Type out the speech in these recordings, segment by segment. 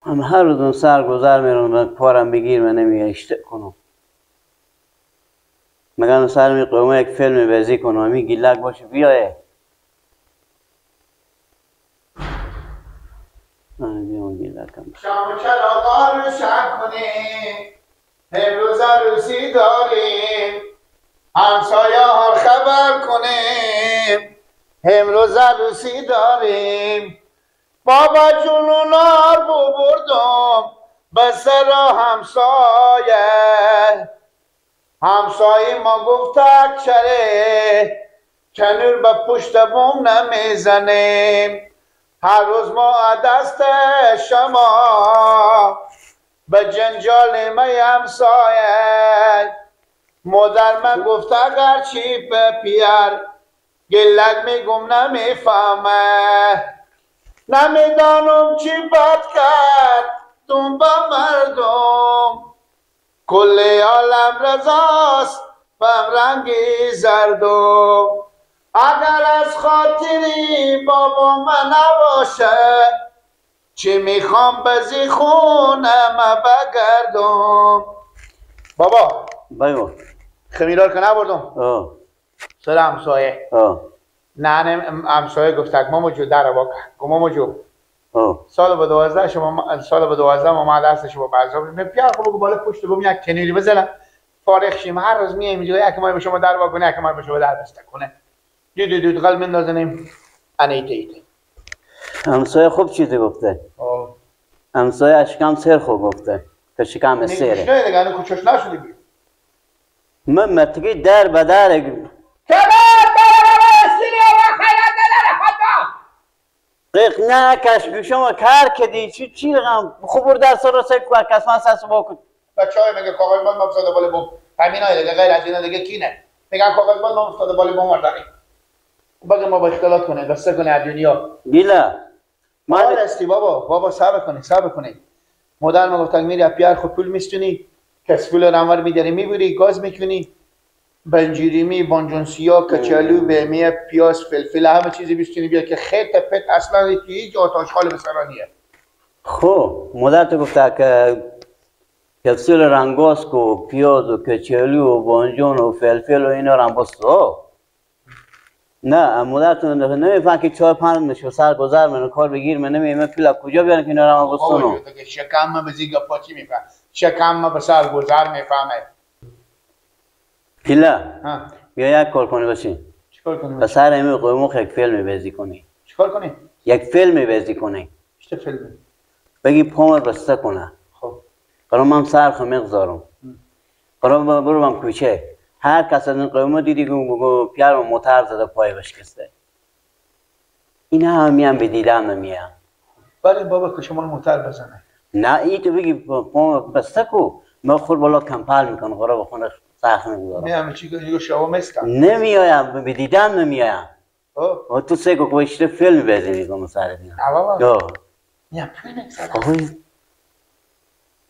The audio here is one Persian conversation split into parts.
هم هر روز سر گذر میرم من کارم بگیر من نمیگه اشتک کنم مگه سر می قومه یک فیلم بازی کنم همی گیلک باشه بیایه بیام گیلکم شام و چراغا روشن کنیم امروز عروسی داریم همسایه ها خبر کنیم امروز عروسی داریم بابا جون و نار بردم به سر همسایه ما گفت اکچره کنور به پشت بوم نمیزنیم هر روز ما دست شما به جنجال می همسایه مادر من گفت اگر چی به پیر گلک میگم نمیفهمه نمیدانم چی بد کرد تون به مردم کل عالم رضاست بم رنگی زردم اگر از خاطری بابا من نباشه چی میخوام بزی خونم بگردم بابا بگو خمیرار که نبردم سر همسایه نه همسایه گفتک مامو جو در واقع مامو جو سال به 12 شما سال به 12 ما دست شما بازار می پیار خب بگو بالا پشت بوم یک کنیری بزنم فارغ شیم هر روز میایم اینجا یک ما به شما در واکنه یک ما به شما در بسته کنه دو قلب مندازنیم انیته ایته همسایه خوب چیزی گفته همسایه اشکم سر خوب گفته که شکم سره نه دیگه انو کوچوش نشدی بی من متگی در به در قیق نکش گوشم کار کدی چی رقم خوب در سر رسه که کس من سس باکن بچه های میگه کاغذ بند مفتاده بالی بوم همین های دیگه غیر از اینا دیگه کی نه میگن کاغذ بند مفتاده بالی بوم ورداری بگه ما با اختلاط کنه دسته کنه از دنیا گیلا من استی بابا صبر کنی مادر ما گفتن میری پیار خود پول میستونی کس پول رنور میداری میبری گاز میکنی بنجیریمی بانجونسیا کچالو بهمیه پیاز فلفل همه چیزی بیستونی بیا که خیت پت اصلا هیچ آتاش خال بسرانیه خب مادر تو گفته که کپسول رنگاس کو پیاز و کچالو و بانجون و فلفل و اینا رو بستو نه مادر تو نمیفهم که 4-5 نشو سر گذر من کار بگیر من نمیفهم پول کجا بیان که اینا رو بستونو شکم ما بزیگا پاچی میفهم شکم ما به سر گذر میفهمه گیلا بیا یک کار کنی باشی چیکار کنی به سر امی قیموخ یک فیلم بازی کنی چیکار کنی یک فیلم بازی کنی چه فیلمی بگی پامر بسته کنه خب قرار من سر خمیق زارم قرار برو من کوچه هر کس از این قیمو دیدی بگو پیار موتر زده پای بشکسته اینا هم میان به دیدن نمیان ولی بابا که شما موتر بزنه نه ای تو بگی پامر بسته کو من خود بالا کمپل میکنم قرار بخونه سخت نمیدارم نه همه چی که شما مستم نمیایم به دیدن نمیایم و تو سه که کوشته فیلم بازی میکنم سر دینا بابا نه پول نگذارم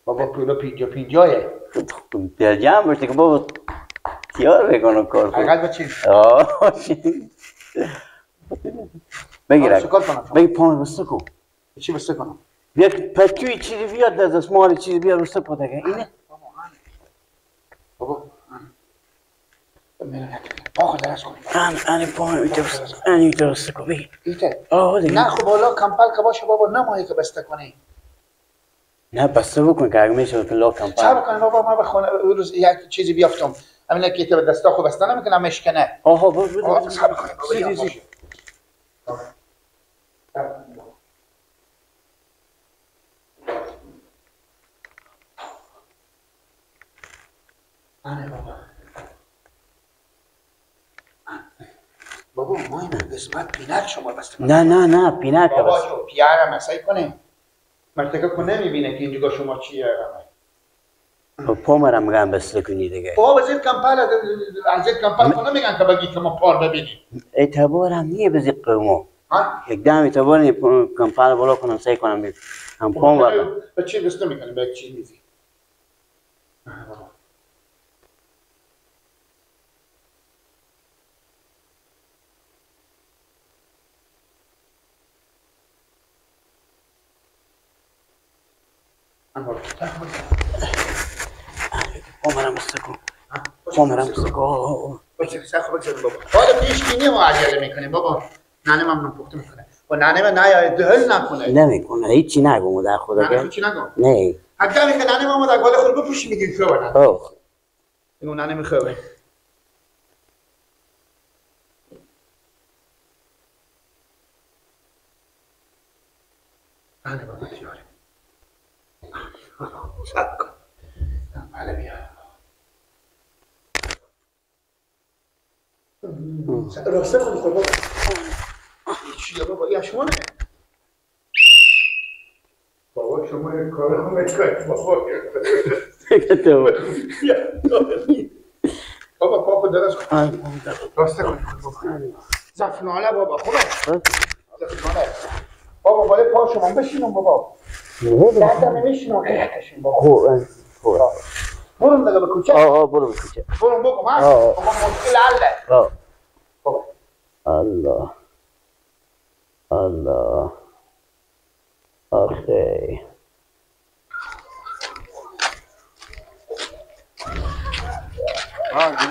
بابا پولو پینجایه در جمع برشته که بابا تیار بکنم کار کنم حقیقت بچین بگیرک بگی پامر بسته کو چی بسته کنم یک پتوی چیزی بیاد در دستمال چیزی بیاد بسته کو دیگه اینه بابا پاخو درست کنی این پامر این درسته کو بگی نه خب حالا کمپل که باشه بابا نمایی که بسته کنی نه بسته بکن که اگه میشه لا کمپل چه بکنی بابا ما بخونه روز یک چیزی بیافتم همینه که تو دستا خو بسته نمیکنم مشکنه بابا چه بکنی بابا بابا ما این قسمت پینک شما بسته کنیم نه پینک بابا جو پیارم اسای کنیم مرتکه که نمیبینه که اینجا شما چیه پامرم میگم بسته کنی دیگه بابا بزید کمپل از یک کمپل کنه میگن که بگی که ما پار ببینیم اعتبارم نیه بزید قیمو یک دم اعتبار نیه کمپل بالا کنم سعی کنم هم پام برم به چی بسته میکنیم به چی میزی عمرم استکو عمرم استکو حالا پیشگینی ما عجله میکنیم بابا. ننه ممنون پخته میکنه و ننه من نه دهل نکنه. نمیکنه هیچی نگو در خدا. ننه هیچی نگو. نه حتی که ننه ما در گل خود بپوشی میگیم خوبه. اوه اینو ننه میخوابه. ننه بابا دیاره. شد کن. بله بیا. راسته کنی خود بابا. چیه بابا یا شما نه؟ بابا شما یک کار هم میکنید بابا. بابا پاپو درست کن. راسته کنی خود بابا. زفناله بابا خوبه. زفناله. بابا باید پا شما بشینم بابا. دردم نمیشینم قیقتشون بابا. خوبه. برون دیگه به کوچه. برو به کوچه. برون بگم بابا مشکل حله. بابا. الله الله آخی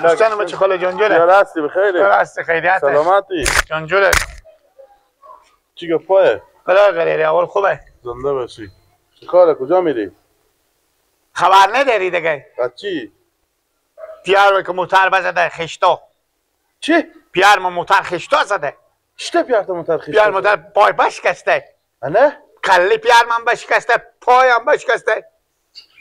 دوستانم چه خاله جانجوره؟ راستی بخیره. راستی خیریت. سلامتی. جانجوره. چی گفته؟ خدا غریره اول خوبه. زنده باشی. چیکاره کجا میری؟ خبر نداری دیگه. چی؟ پیار که موتر بزده خشتا. چی؟ پیار موتر خشتا زده. چته پیار موتر خشتا؟ پیار موتر پای بشکسته. نه؟ کلی پیار من بشکسته، پایم بشکسته.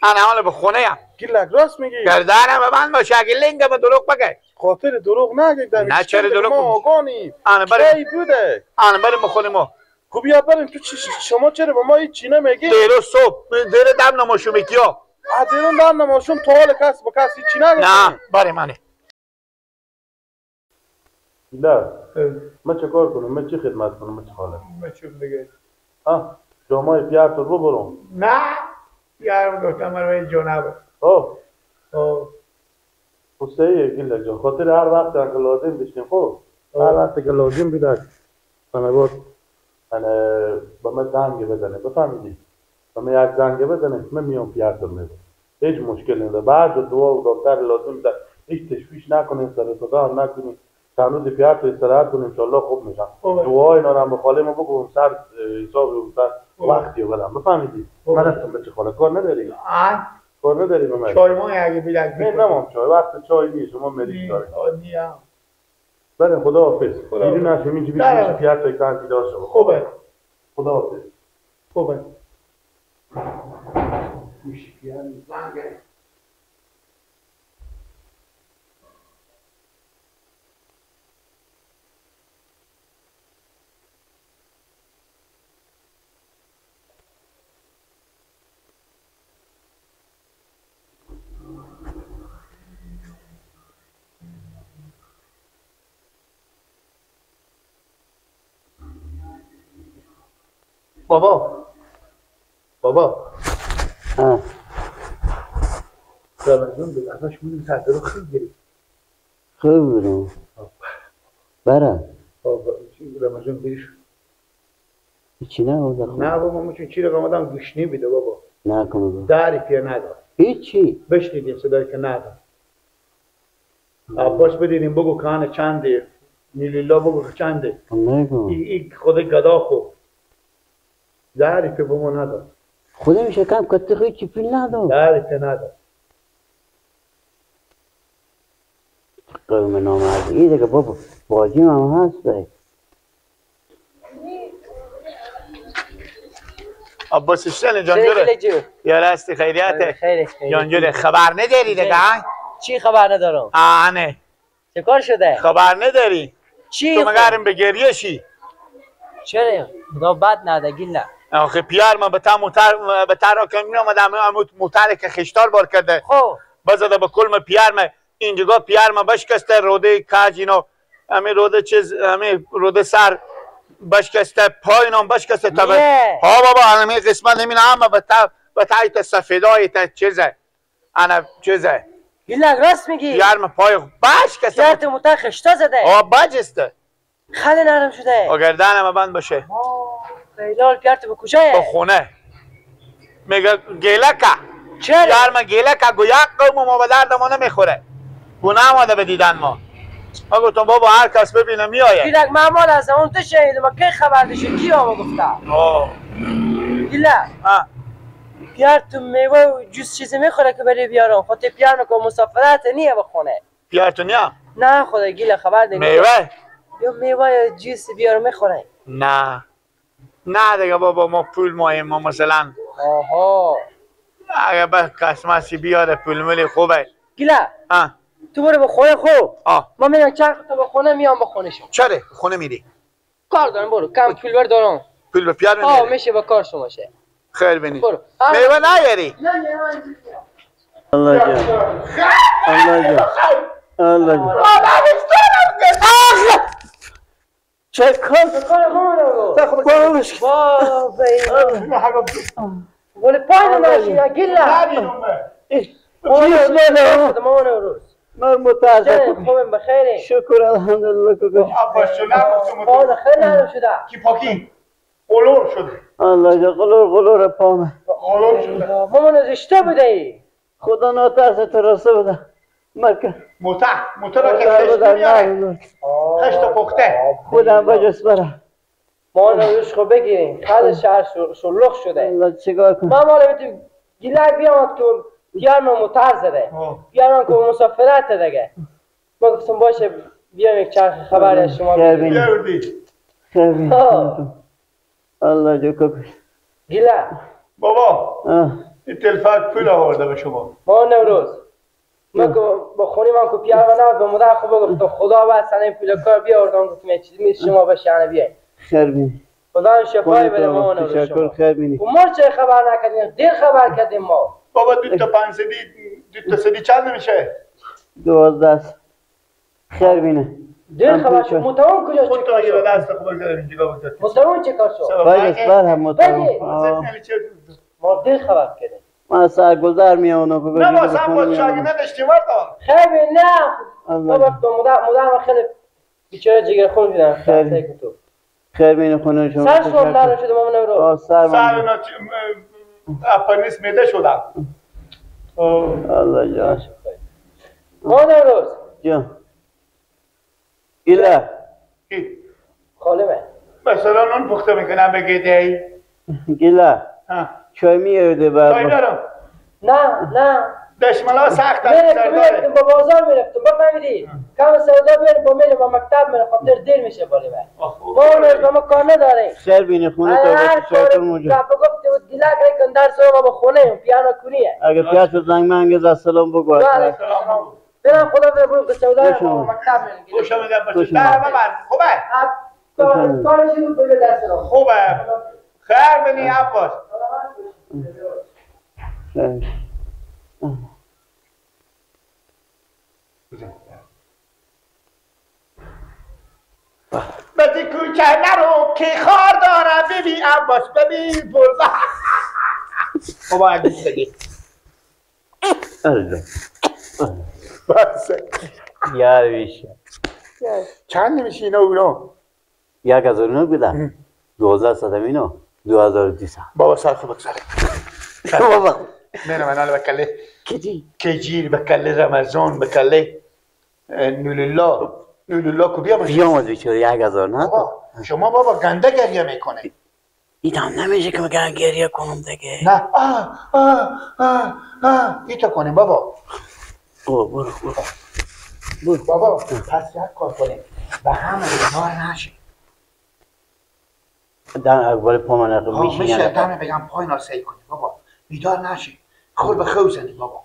انا حالا به خونه ام. گیلک راست میگی؟ گردنم به من باشه اگه لنگ به دروغ بگه. خاطر دروغ نگید. نه چرا دروغ؟ ما آگانی. انا بریم. کی بوده؟ انا بریم به خونه ما. خب بیا بریم. تو شما چرا به ما هیچ چی نمیگی؟ دیرو صبح دیر دم نماشو میکیا. دیرون دم نماشون تو حال کس با کسی چی نگید؟ نه بریم منه. نه. من چه کار کنم؟ من چه خدمت کنم؟ من چه حاله؟ من چون دیگه. شما پیار تو ببرم. نه. پیارم گفتم من به جنابه. خب صحیحه گیلک جان. خاطر هر وقت که لازم بشیم خب هر وقت که لازم بیدار من بود با من زنگ بزنه بفهمیدی؟ با من یک زنگ بزنه من میام پیار تو میبرم. هیچ مشکل نداره. بعد دعا و دکتر لازم داره. هیچ تشویش نکنین، سر صدا هم نکنین. تنوز پیار تو استراحت کنیم انشالله خوب میشن. دعای اینا رو هم به خاله ما بگم سر حساب و سر وقتی رو بدم بفهمیدی؟ من هستم بچه خاله کار نداری؟ کار نداری به من؟ چای ماه اگه بیدک نه نمام چای وقت چای نیست شما مریض دارید. عادی هم. بله خدا حافظ. دیدی نشیم اینجا بیشتر پیار تا اکتان پیدا شما. خوبه. خدا حافظ. خوبه. میشه پیار زنگه. بابا رمضان به دفعش میدیم سرده رو خیلی گرید خیلی برم برم رمضان بیش چی نه بوده نه بابا ما چون چی رو آمدم گوشنی بیده بابا نه کنه داری پیر ندار هیچی بشنیدیم صدایی که ندار عباس بدیدیم بگو کانه چنده نیلیلا بگو چنده این خود گدا خوب داری پیر با ما ندار خودم شکم کتی خیلی چی پیل ندار داری پیر ندار قوم نامرد این دیگه بابا باجیم هم هست بایی عباس اشتنه جانجوره یا راستی خیریته جانجوره خبر نداری دیگه چی خبر ندارم؟ نه چه کار شده؟ خبر نداری چی؟ تو مگرم به گریه شی چرا؟ خدا بد نده گیله آخه پیار من به تا راکنی آمدم موتر که خشتار بار کرده خب بزده به کلم پیار من اینجا پیار من بشکسته روده کاج اینا همه روده چیز همه روده سر بشکسته پای اینا بشکسته تا ها بابا همه قسمت همین همه به تایت سفیدای تا چیزه انا چیزه گیلک راست میگی پیار من پای بشکسته پیارت موتر خشتا زده بجسته خیلی نرم شده گردن من بند باشه خیلال پیارت به کجایه؟ به خونه میگه گیلکه چرا؟ یار ما گیلکه گویا قوم ما به درد ما نمیخوره گناه آمده به دیدن ما گفتم بابا هر کس ببینه میآید گیلک من مال از اون تو شنیدم کی خبر داشتی کی آقا گفته گیلک پیار تو میوه و جوس چیزی میخوره که بری بیارم خاطر پیار نکن مسافرت نیه بخونه پیار تو نیا نه خدا گیلک خبر دیگه میوه یا میوه یا جوس بیارم میخوره نه نه دیگه بابا ما پول مایم ما مثلا آها اگه به کسمسی بیاره پول ملی خوبه گیلک تو برو به خونه خوب ما میرم چند تا به خونه میام به خونه شما چرا خونه میری کار دارم برو کم پول بر دارم پول به پیار میری میشه با کار شما شه خیر بینی برو میوه نیاری الله جان الله جان الله جان چه کار برو بشک ولی پایین ماشین گیلا مامان روز من متاسفم خوبم بخیره شکر الحمدلله که عباس جونم پاون خیلی نرم شده کی پاکی قلور شده الله جان قلور پامه قلور شده مامان از اشته بده ای خدا ناترس ترسه بده مکه موتر را که خشت نمیاره خشت پخته خودم بجس برم مامان روز خب بگیریم خیلی شهر شلوغ شده الله چیکار کنم من مالا بیتیم گیلک بیامد که بیار من موتر زده بیار من که مسافرت دیگه ما گفتم باشه بیام یک چرخ خبری از شما بیاردی خیر بین الله جو کبیر گیلک بابا این تلفات پول آورده به شما ما نوروز من که با خونی من که پیار و نمید به مدر خوب گفتم خدا بستن این پول کار بیاردم گفتم یه چیزی میز شما بشنه بیاین خیر بین خدا شفایی بده ما نوروز شما خیر بینی و ما چه خبر نکردیم دیر خبر کردیم ما بابا دو تا سدی چند نمیشه 12 خیر بینه دیر خبر شد متون کجا خود تو اگه به دست خوب بگذارم اینجا بگذارم متون چه کار شد باید بر هم متون ما دیر خبر کردیم من سرگذر میام و نه ما سم باید شاگی نداشتیم وردا خیر بین نه مدر خیلی بیچاره جگر خون بیدن خیر بینه خونه شما سر شما نرم شده ما نورو سر اپرنیس میده شدم الله جان ما نوروز جان گیله خالمه مثلا نون پخته میکنم بگیده ای گیله چای میارده چای دارم نه دشملا سخت میرفتم با بازار میرفتم بفهمیدی کم سودا بیاریم با میریم با مکتب میرم خاطر دیر میشه بالی ما ما کار نداریم خیر بینه خونه تا باید چای کن موجود گفت بود گیلک ریکن در سو ما با خونه پیانو کنیه اگه پیاز شد زنگ منگز السلام بگو برم خدا برو که سودا با مکتب میرم خوشم میدم بچه در ببر خوبه کارشی بود بگه در سلام خوبه خیر بینی عباس بدی کوچه نرو که خار دارم ببین عباس ببین برزا بابا اگه بگی بس یار بیشه چند نمیشه اینا اونو 1009 بدم 12 صدم اینو 2200 بابا سر خوب بگذاره بابا میرم انا بکله کجیر بکله رمضان بکله نولالله کو بیام بیام بیچاره 1000 نه شما بابا گنده گریه میکنه این هم نمیشه که مگه گریه کنم دیگه نه ایتا کنیم بابا برو بابا پس یک کار کنیم و همه بیدار نشیم دم اول پا من اقل میشه دمه بگم پای ناسایی کنیم بابا بیدار نشیم خور به خو زنیم بابا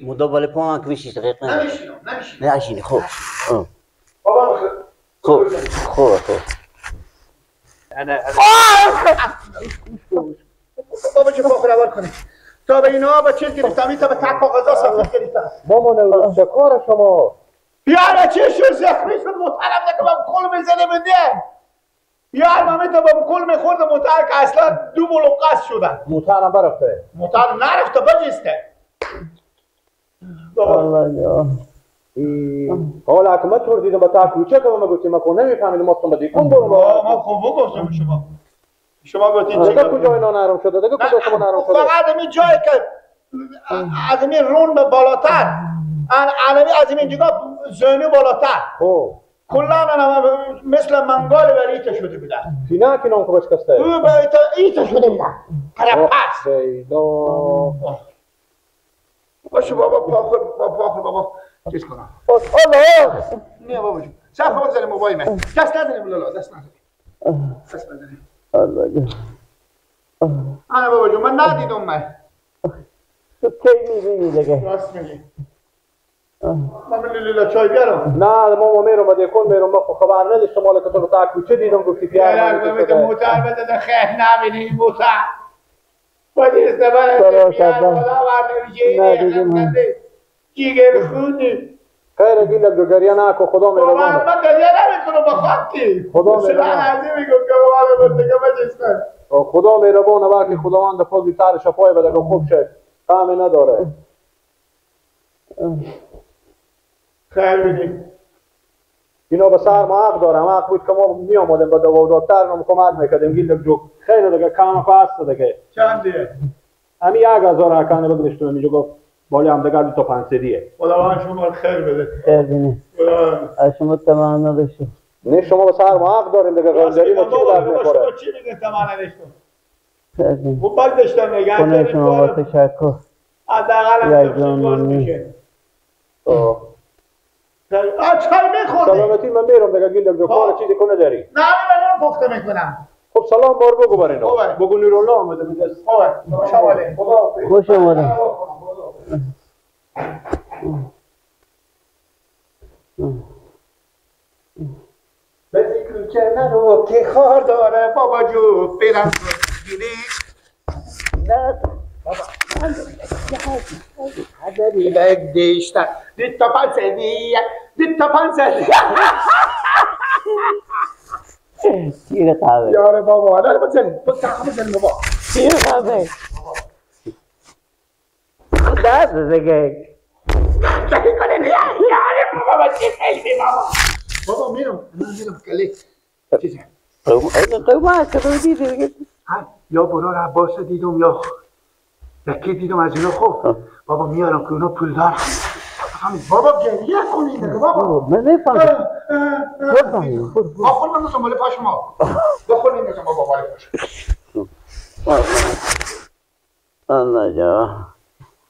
مدا بالا پا من که بشیش دقیق نشینی خوب بابا خوب بابا چه پاخور اول کنیم تا به اینا با چیز گرفتم تا به تک کاغذا سفید گرفتم مامان نوروز چه کار شما یارا چه شو زخمی شد محترم نکه با کل میزنه بنده یار مامی تا با کل میخورده محترم که اصلا دو ملوقص شدن محترم برفته محترم نرفته بجسته الله جان حالا که من طور دیدم با تا کوچه که ما گفتیم ما نمیفهمیدیم ما با دیگون برو ما خوب گفتم شما شما گفتین دیگه کجا اینا نرم شده دیگه کجا شما نرم شده فقط همین جایی که از همین رون به بالاتر از همین جگه زنی بالاتر کلا مثل منگال بریته شده بودن سینا که نام خوبش کسته او ایتا شده بودن پرپس باشه بابا پاخر بابا چیز کنم الله نه بابا جون صرف خود زنی موبایل من دست نزنیم لالا دست نزنیم الله جان آنه بابا جون من ندیدم من تو کی میبینی دیگه راست میگی من لیلا چای بیارم نه ما میرم و دیکن میرم ما خبر نداشتم مال که تو تاکو چه دیدم گفتی پیار من میگم موتر بده خیر نبینی موتر باید استفاده پیار خدا ورنه جیگر خونی خیر گیلک جو گریه نکو خدا میرم من گریه نمیکنم بخاطی خدا میرم عزیزی میگم که بابا رو بردگه بجستن خدا میربونه وقتی خداوند پاکی تر شفای بده که خوب شد کامی نداره خیر بینی اینا به سر ما حق دارم حق بود که ما می آمدیم به دکتر رو کمک میکردیم گیلک جو خیلی دیگه کام فاست دیگه چنده؟ همی 1000 اکانه بگذاشتم اینجا گفت بالی هم دیگه 2500 خدا شما خیر بده خیر بینی از شما تمام نداشته نه شما به سر ما حق داریم دیگه غلجری ما چی درد میخوره چی میگه تمام نداشتم خیر بینی خوب باید داشتم نگه کنه شما با تشکر حداقل هم تفصیل باز میشه چای میخورده سلامتی من میرم دیگه گیلک جو کار چیزی کنه داری نه من نمیگفته میکنم خب سلام بار بگو بر اینا بگو نیرالله آمده میگه شواله خوش آمدم به ذکر که نرو که خار داره بابا جو برم گیری نه یک دیشتر دیتا پنسدی چیه قهوه یاره بابا نه بزنیم بزنیم بابا چیه قهوه دست دیگه چه کنه نه یاره بابا چی خیلی بابا میرم کلی چیزه قیمت که دیدی دیگه یا برار عباس دیدم یا یکی دیدم از اینا خوب بابا میارم که اونا پول دارم بابا گریه کنید بابا من نفهم بفهم آخر من نزم بالا پاش ما بخور این نزم بابا بالا پاش الله جا